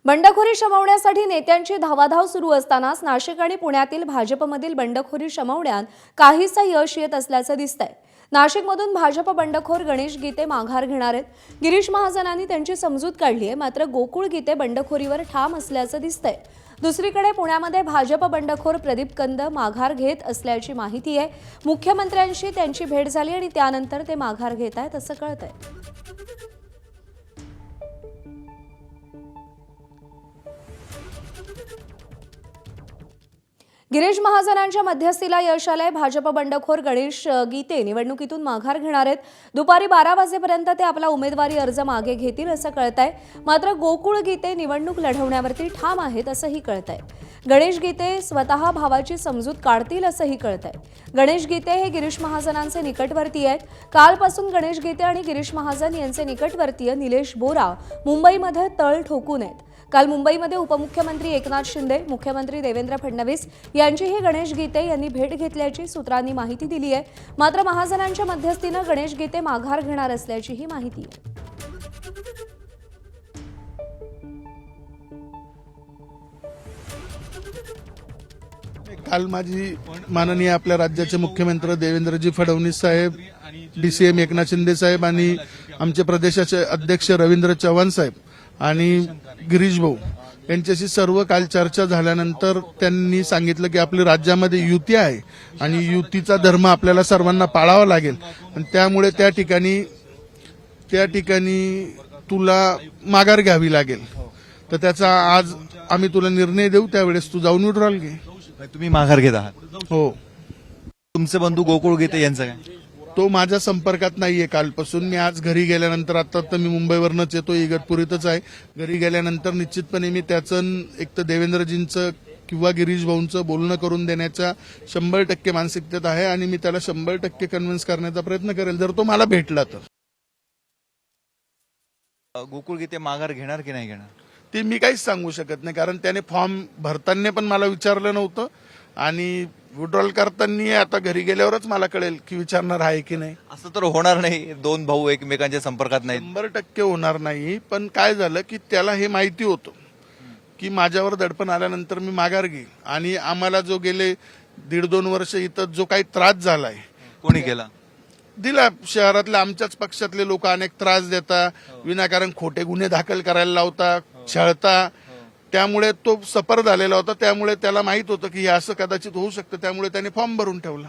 बंडखोरी शमवण्यासाठी नेत्यांची धावाधाव सुरू असतानाच नाशिक आणि पुण्यातील भाजपमधील बंडखोरी शमवण्यात काहीसं यश येत असल्याचं दिसतंय। नाशिकमधून भाजप बंडखोर गणेश गीते माघार घेणार आहेत। गिरीश महाजनांनी त्यांची समजूत काढली आहे, मात्र गोकुळ गीते बंडखोरीवर ठाम असल्याचं दिसतंय। दुसरीकडे पुण्यामध्ये भाजप बंडखोर प्रदीप कंद माघार घेत असल्याची माहिती आहे। मुख्यमंत्र्यांशी त्यांची भेट झाली आणि त्यानंतर ते माघार घेत आहेत असं कळतंय। गिरीश महाजनांच्या मध्यस्थीला यश आलंय। भाजप बंडखोर गणेश गीते निवडणुकीतून माघार घेणार आहेत। दुपारी 12 वाजेपर्यंत ते आपला उमेदवारी अर्ज मागे घेतील असं कळतंय। मात्र गोकुळ गीते निवडणूक लढवण्यावरती ठाम आहेत असंही कळतंय। गणेश गीते स्वतः भावाची समजूत काढतील असंही कळतंय। गणेश गीते हे गिरीश महाजनांचे निकटवर्तीय आहेत। कालपासून गणेश गीते आणि गिरीश महाजन यांचे निकटवर्तीय निलेश बोरा मुंबईमध्ये तळ ठोकून आहेत। काल मुंबईमध्ये उपमुख्यमंत्री एकनाथ शिंदे, मुख्यमंत्री देवेंद्र फडणवीस यांचीही गणेश गीते यांनी भेट घेतल्याची सूत्रांनी माहिती दिली आहे। मात्र महाजनांच्या मध्यस्थीनं गणेश गीते माघार घेणार असल्याचीही माहिती आहे। काल माझी माननीय आपल्या राज्याचे मुख्यमंत्री देवेंद्रजी फडणवीस साहेब, डीसीएम एकनाथ शिंदे साहेब आणि आमचे प्रदेशाचे अध्यक्ष रवींद्र चव्हाण साहेब आणि गिरीश भाऊ यांच्याशी सर्व काल चर्चा झाल्यानंतर त्यांनी सांगितलं की आपल्या राज्यामध्ये युती आहे आणि युतीचा धर्म आपल्याला सर्वांना पाळावा लागेल आणि त्यामुळे त्या ठिकाणी तुला माघार घ्यावी लागेल। तर त्याचा आज आम्ही तुला निर्णय देऊ, त्यावेळेस तू जाऊन विड्रॉल घे। तुम्ही माघार घेत आहात? हो। तुमचे बंधू गोकुळ गीते यांचं काय? तो माझ्या संपर्कात नाहीये कालपासून। मी आज घरी गेल्यानंतर, आता तर मी मुंबईवरनच येतो, इगतपुरीतच आहे। घरी गेल्यानंतर निश्चितपणे मी त्याचं एक तर देवेंद्रजींचं किंवा गिरीश भाऊंचं बोलणं करून देण्याच्या 100% मानसिकतेत आहे आणि मी त्याला 100% कन्व्हिन्स करण्याचा प्रयत्न करेल जर तो मला भेटला तर। गोकुळ गीते माघार घेणार की नाही घेणार ते मी काहीच सांगू शकत नाही, कारण त्याने फॉर्म भरताना पण मला विचारलं नव्हतं आणि विड्रॉल करताना आता घरी गेल्यावरच मला कळेल की विचारणार आहे की नाही। असं तर होणार नाही, दोन भाऊ एकमेकांच्या संपर्कात नाहीत। 100% होणार नाही, पण काय झालं की त्याला हे माहिती होतं की माझ्यावर दडपण आल्यानंतर मी माघार घेईल आणि आम्हाला जो गेले 1.5-2 वर्ष इथं जो काही त्रास झालाय, कोणी केला? दिला शहरातल्या आमच्याच पक्षातले लोक अनेक त्रास देता, विनाकारण खोटे गुन्हे दाखल करायला लावता, छळता, त्यामुळे तो सफर झालेला होता। त्यामुळे त्याला माहित होतं की हे असं कदाचित होऊ शकतं, त्यामुळे त्याने फॉर्म भरून ठेवला।